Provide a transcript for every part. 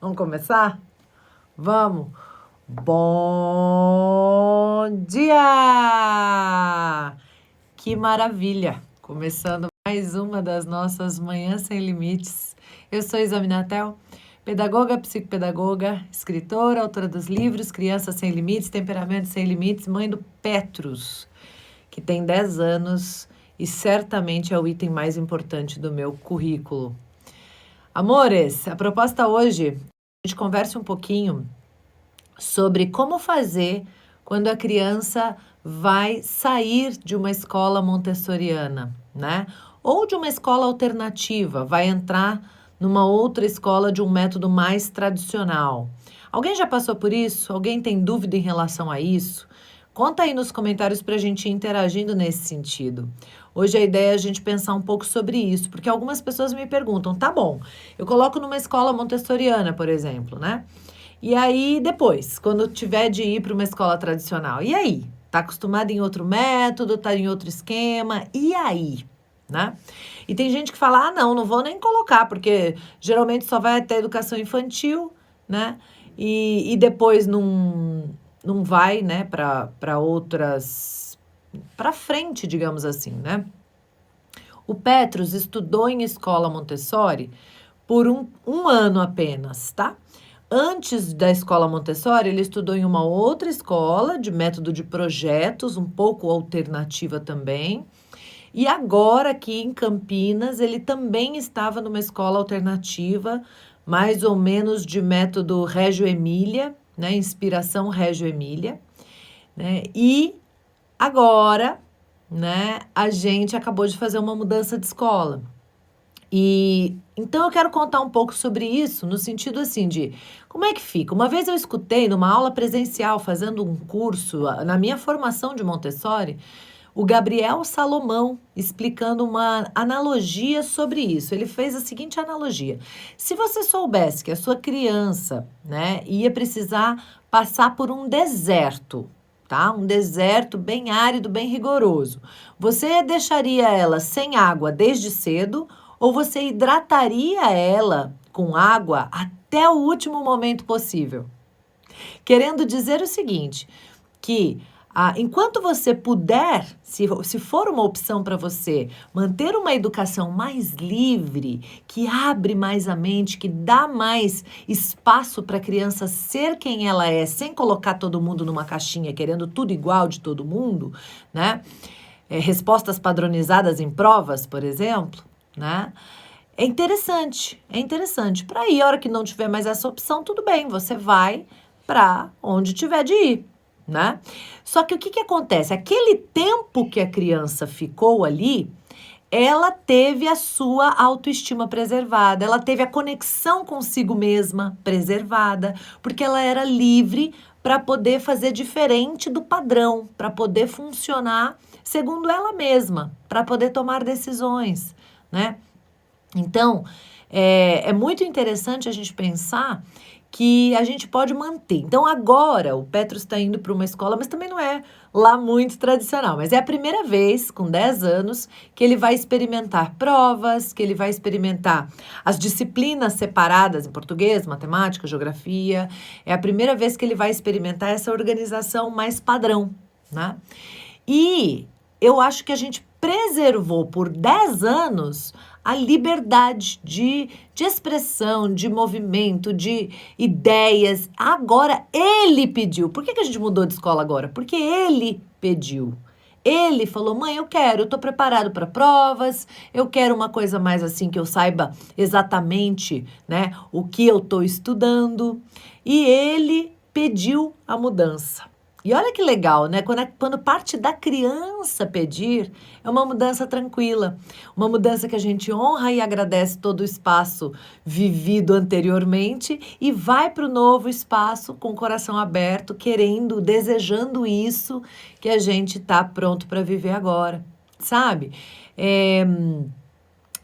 Vamos começar? Vamos! Bom dia! Que maravilha! Começando mais uma das nossas Manhãs Sem Limites. Eu sou Examina Natel, pedagoga, psicopedagoga, escritora, autora dos livros Criança Sem Limites, Temperamento Sem Limites, mãe do Petrus, que tem 10 anos e certamente é o item mais importante do meu currículo. Amores, a proposta hoje, a gente conversa um pouquinho sobre como fazer quando a criança vai sair de uma escola montessoriana, né? Ou de uma escola alternativa, vai entrar numa outra escola de um método mais tradicional. Alguém já passou por isso? Alguém tem dúvida em relação a isso? Conta aí nos comentários para a gente ir interagindo nesse sentido. Hoje a ideia é a gente pensar um pouco sobre isso, porque algumas pessoas me perguntam, tá bom, eu coloco numa escola montessoriana, por exemplo, né? E aí, depois, quando tiver de ir para uma escola tradicional, e aí? Tá acostumado em outro método, tá em outro esquema, e aí? Né? E tem gente que fala, não vou nem colocar, porque geralmente só vai até educação infantil, né? E depois não vai, né, para outras, para frente, digamos assim, né? O Petrus estudou em escola Montessori por um ano apenas, tá? Antes da escola Montessori, ele estudou em uma outra escola de método de projetos, um pouco alternativa também. E agora, aqui em Campinas, ele também estava numa escola alternativa, mais ou menos de método Reggio Emília, né? Inspiração Reggio Emília, né? E agora, né, a gente acabou de fazer uma mudança de escola. E então eu quero contar um pouco sobre isso, no sentido assim de como é que fica. Uma vez eu escutei numa aula presencial, fazendo um curso, na minha formação de Montessori, o Gabriel Salomão explicando uma analogia sobre isso. Ele fez a seguinte analogia: se você soubesse que a sua criança, né, ia precisar passar por um deserto, tá? Um deserto bem árido, bem rigoroso. Você deixaria ela sem água desde cedo ou você hidrataria ela com água até o último momento possível? Querendo dizer o seguinte, que enquanto você puder, se for uma opção para você, manter uma educação mais livre, que abre mais a mente, que dá mais espaço para a criança ser quem ela é, sem colocar todo mundo numa caixinha, querendo tudo igual de todo mundo, né? Respostas padronizadas em provas, por exemplo, né? É interessante, é interessante. Para aí, a hora que não tiver mais essa opção, tudo bem, você vai para onde tiver de ir, né? Só que o que acontece? Aquele tempo que a criança ficou ali, ela teve a sua autoestima preservada, ela teve a conexão consigo mesma preservada, porque ela era livre para poder fazer diferente do padrão, para poder funcionar segundo ela mesma, para poder tomar decisões, né? Então, é muito interessante a gente pensar que a gente pode manter. Então, agora, o Petrus está indo para uma escola, mas também não é lá muito tradicional. Mas é a primeira vez, com 10 anos, que ele vai experimentar provas, que ele vai experimentar as disciplinas separadas em português, matemática, geografia. É a primeira vez que ele vai experimentar essa organização mais padrão, né? E eu acho que a gente preservou por 10 anos a liberdade de expressão, de movimento, de ideias. Agora ele pediu. Por que a gente mudou de escola agora? Porque ele pediu. Ele falou, mãe, eu tô preparado para provas, eu quero uma coisa mais assim que eu saiba exatamente, né, o que eu tô estudando. E ele pediu a mudança. E olha que legal, né? Quando parte da criança pedir, é uma mudança tranquila, uma mudança que a gente honra e agradece todo o espaço vivido anteriormente e vai para o novo espaço com o coração aberto, querendo, desejando isso que a gente está pronto para viver agora, sabe?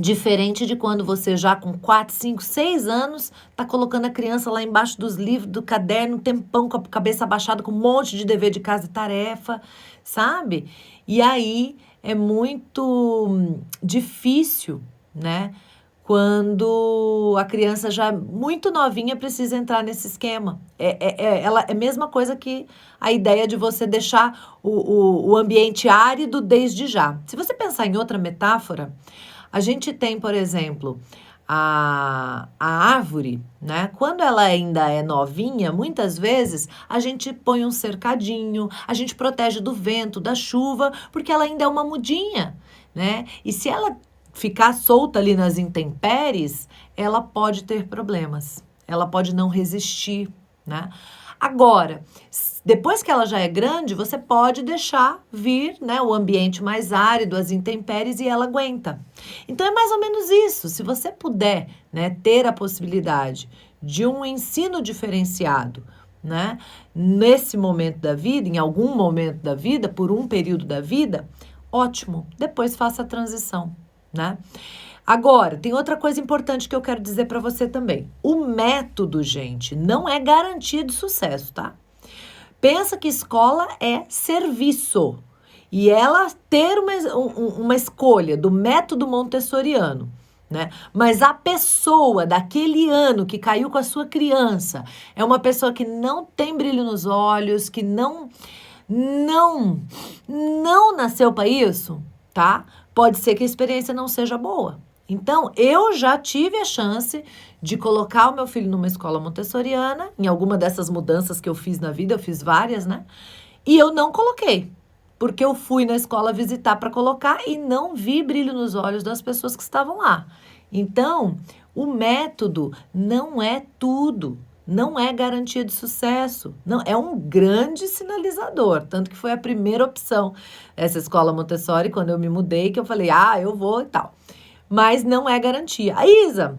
Diferente de quando você já com 4, 5, 6 anos tá colocando a criança lá embaixo dos livros, do caderno, um tempão com a cabeça abaixada, com um monte de dever de casa e tarefa, sabe? E aí é muito difícil, né? quando a criança já muito novinha precisa entrar nesse esquema. Ela é a mesma coisa que a ideia de você deixar o ambiente árido desde já. Se você pensar em outra metáfora, a gente tem, por exemplo, a árvore, né? Quando ela ainda é novinha, muitas vezes a gente põe um cercadinho, a gente protege do vento, da chuva, porque ela ainda é uma mudinha, né? E se ela ficar solta ali nas intempéries, ela pode ter problemas, ela pode não resistir, né? Agora, depois que ela já é grande, você pode deixar vir, né, o ambiente mais árido, as intempéries, e ela aguenta. Então é mais ou menos isso. Se você puder, né, ter a possibilidade de um ensino diferenciado, né, nesse momento da vida, em algum momento da vida, por um período da vida, ótimo. Depois faça a transição, né? Agora, tem outra coisa importante que eu quero dizer para você também. O método, gente, não é garantia de sucesso, tá? Pensa que escola é serviço. E ela ter uma escolha do método montessoriano, né? Mas a pessoa daquele ano que caiu com a sua criança é uma pessoa que não tem brilho nos olhos, que não nasceu para isso, tá? Pode ser que a experiência não seja boa. Então, eu já tive a chance de colocar o meu filho numa escola montessoriana, em alguma dessas mudanças que eu fiz na vida, eu fiz várias, né? E eu não coloquei, porque eu fui na escola visitar para colocar e não vi brilho nos olhos das pessoas que estavam lá. Então, o método não é tudo. Não é garantia de sucesso, não, é um grande sinalizador, tanto que foi a primeira opção, essa escola Montessori, quando eu me mudei, que eu falei, eu vou e tal, mas não é garantia. A Isa,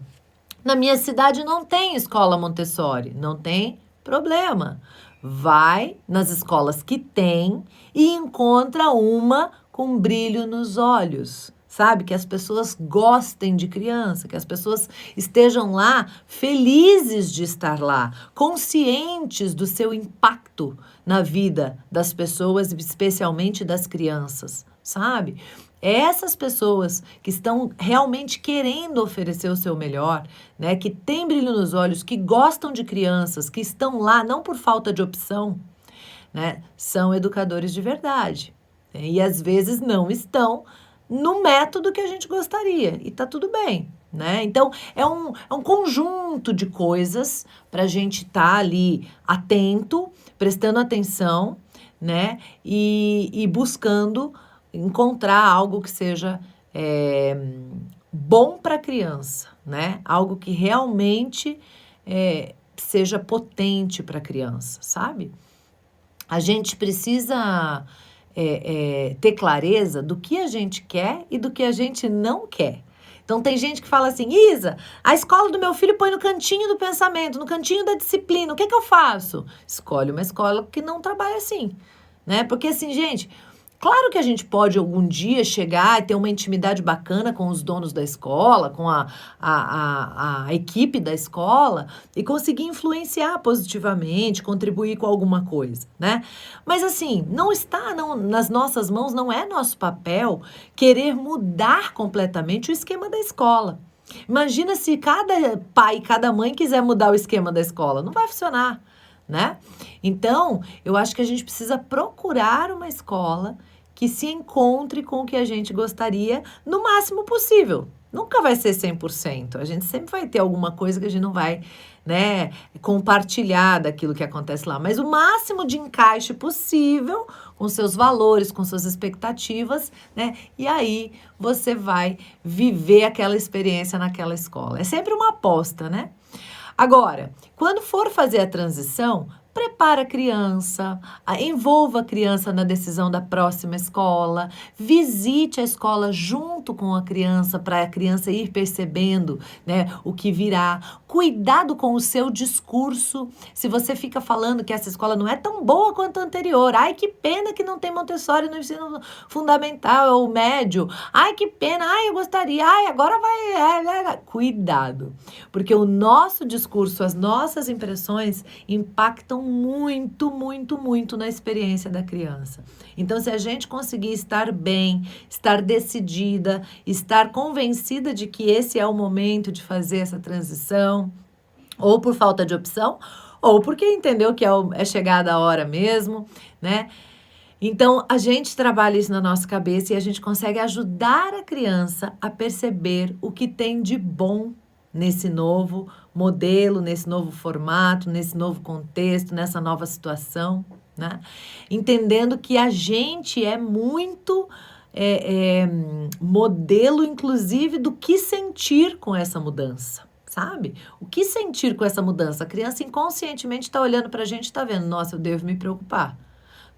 na minha cidade não tem escola Montessori, não tem problema, vai nas escolas que tem e encontra uma com brilho nos olhos. Sabe? Que as pessoas gostem de criança, que as pessoas estejam lá felizes de estar lá, conscientes do seu impacto na vida das pessoas, especialmente das crianças, sabe? Essas pessoas que estão realmente querendo oferecer o seu melhor, né? Que têm brilho nos olhos, que gostam de crianças, que estão lá não por falta de opção, né? São educadores de verdade, né? E às vezes não estão no método que a gente gostaria, e tá tudo bem, né? Então, é um conjunto de coisas para a gente estar ali atento, prestando atenção, né? E buscando encontrar algo que seja bom para a criança, né? Algo que realmente seja potente para a criança, sabe? A gente precisa ter clareza do que a gente quer e do que a gente não quer. Então, tem gente que fala assim, Isa, a escola do meu filho põe no cantinho do pensamento, no cantinho da disciplina, o que eu faço? Escolhe uma escola que não trabalha assim, né? Porque assim, gente, claro que a gente pode algum dia chegar e ter uma intimidade bacana com os donos da escola, com a equipe da escola e conseguir influenciar positivamente, contribuir com alguma coisa, né? Mas assim, não está nas nossas mãos, não é nosso papel querer mudar completamente o esquema da escola. Imagina se cada pai e cada mãe quiser mudar o esquema da escola, não vai funcionar, né? Então, eu acho que a gente precisa procurar uma escola que se encontre com o que a gente gostaria no máximo possível. Nunca vai ser 100%. A gente sempre vai ter alguma coisa que a gente não vai, né, compartilhar daquilo que acontece lá. Mas o máximo de encaixe possível com seus valores, com suas expectativas, né? E aí você vai viver aquela experiência naquela escola. É sempre uma aposta, né? Agora, quando for fazer a transição, prepara a criança, envolva a criança na decisão da próxima escola, visite a escola junto com a criança para a criança ir percebendo, né, o que virá. Cuidado com o seu discurso. Se você fica falando que essa escola não é tão boa quanto a anterior, ai que pena que não tem Montessori no ensino fundamental ou médio, ai que pena, ai eu gostaria, ai agora vai. Cuidado, porque o nosso discurso, as nossas impressões impactam muito, muito, muito na experiência da criança. Então, se a gente conseguir estar bem, estar decidida, vida, estar convencida de que esse é o momento de fazer essa transição, ou por falta de opção, ou porque entendeu que é chegada a hora mesmo, né? Então, a gente trabalha isso na nossa cabeça e a gente consegue ajudar a criança a perceber o que tem de bom nesse novo modelo, nesse novo formato, nesse novo contexto, nessa nova situação, né? Entendendo que a gente é muito modelo, inclusive, do que sentir com essa mudança. Sabe? O que sentir com essa mudança? A criança inconscientemente está olhando para a gente e está vendo, nossa, eu devo me preocupar.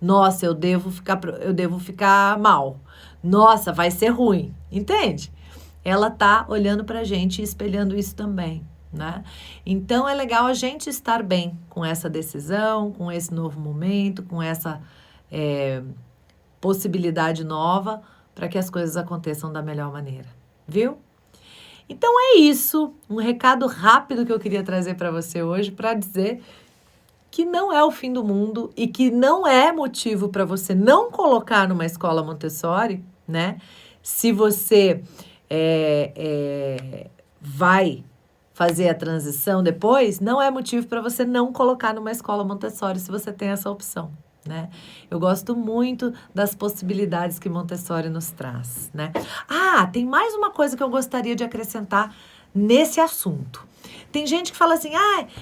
Nossa, eu devo ficar mal. Nossa, vai ser ruim. Entende? Ela tá olhando pra gente e espelhando isso também, né? Então, é legal a gente estar bem com essa decisão, com esse novo momento, com essa possibilidade nova para que as coisas aconteçam da melhor maneira, viu? Então, é isso. Um recado rápido que eu queria trazer para você hoje para dizer que não é o fim do mundo e que não é motivo para você não colocar numa escola Montessori, né? Se você vai fazer a transição depois, não é motivo para você não colocar numa escola Montessori se você tem essa opção, né? Eu gosto muito das possibilidades que Montessori nos traz, né? Ah, tem mais uma coisa que eu gostaria de acrescentar nesse assunto. Tem gente que fala assim,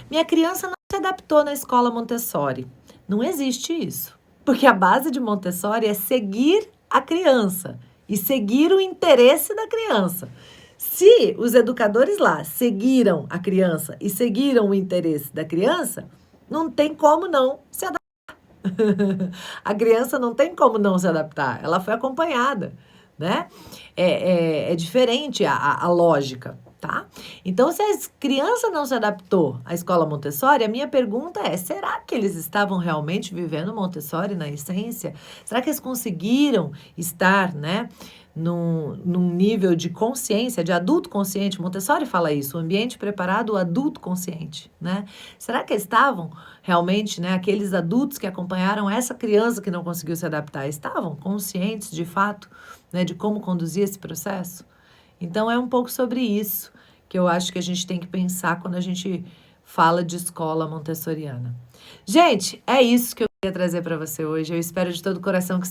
minha criança não se adaptou na escola Montessori. Não existe isso. Porque a base de Montessori é seguir a criança e seguir o interesse da criança. Se os educadores lá seguiram a criança e seguiram o interesse da criança, não tem como não se adaptar. A criança não tem como não se adaptar. Ela foi acompanhada, né? É diferente a lógica. Tá? Então, se a criança não se adaptou à escola Montessori, a minha pergunta é, será que eles estavam realmente vivendo Montessori na essência? Será que eles conseguiram estar, né, num nível de consciência, de adulto consciente? Montessori fala isso, o ambiente preparado, o adulto consciente, né? Será que eles estavam realmente, né, aqueles adultos que acompanharam essa criança que não conseguiu se adaptar, estavam conscientes de fato, né, de como conduzir esse processo? Então, é um pouco sobre isso que eu acho que a gente tem que pensar quando a gente fala de escola montessoriana. Gente, é isso que eu queria trazer para você hoje. Eu espero de todo o coração que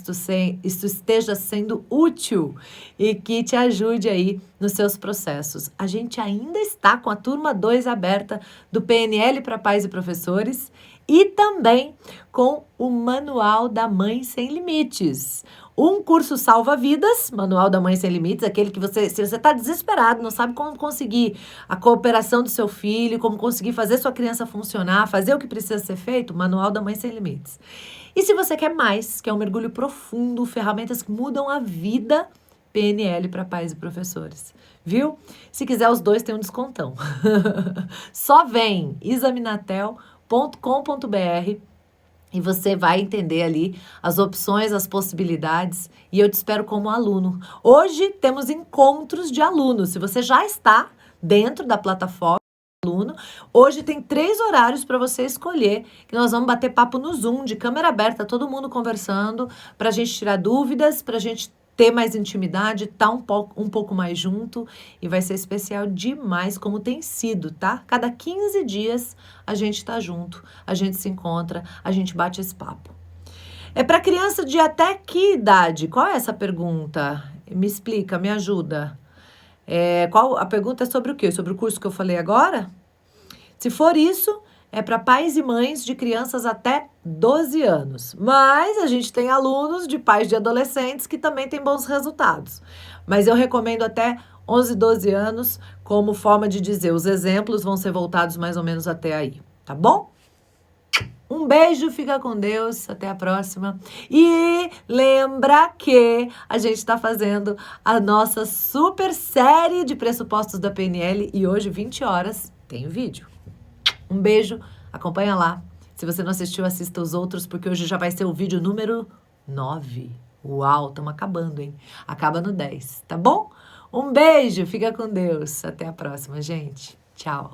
isso esteja sendo útil e que te ajude aí nos seus processos. A gente ainda está com a turma 2 aberta do PNL para pais e professores e também com o Manual da Mãe Sem Limites. Um curso salva-vidas, Manual da Mãe Sem Limites, aquele que se você está desesperado, não sabe como conseguir a cooperação do seu filho, como conseguir fazer sua criança funcionar, fazer o que precisa ser feito, Manual da Mãe Sem Limites. E se você quer mais, que é um mergulho profundo, ferramentas que mudam a vida, PNL para pais e professores, viu? Se quiser os dois, tem um descontão. Só vem isaminatel.com.br e você vai entender ali as opções, as possibilidades, e eu te espero como aluno. Hoje temos encontros de alunos. Se você já está dentro da plataforma aluno, hoje tem 3 horários para você escolher, que nós vamos bater papo no Zoom, de câmera aberta, todo mundo conversando, para a gente tirar dúvidas, para a gente ter mais intimidade, tá um pouco mais junto, e vai ser especial demais, como tem sido, tá? Cada 15 dias a gente tá junto, a gente se encontra, a gente bate esse papo. É para criança de até que idade? Qual é essa pergunta? Me explica, me ajuda. A pergunta é sobre o quê? Sobre o curso que eu falei agora? Se for isso, é para pais e mães de crianças até 12 anos. Mas a gente tem alunos de pais de adolescentes que também têm bons resultados. Mas eu recomendo até 11, 12 anos como forma de dizer. Os exemplos vão ser voltados mais ou menos até aí, tá bom? Um beijo, fica com Deus, até a próxima. E lembra que a gente está fazendo a nossa super série de pressupostos da PNL e hoje, 20 horas, tem vídeo. Um beijo, acompanha lá. Se você não assistiu, assista os outros, porque hoje já vai ser o vídeo número 9. Uau, estamos acabando, hein? Acaba no 10, tá bom? Um beijo, fica com Deus. Até a próxima, gente. Tchau.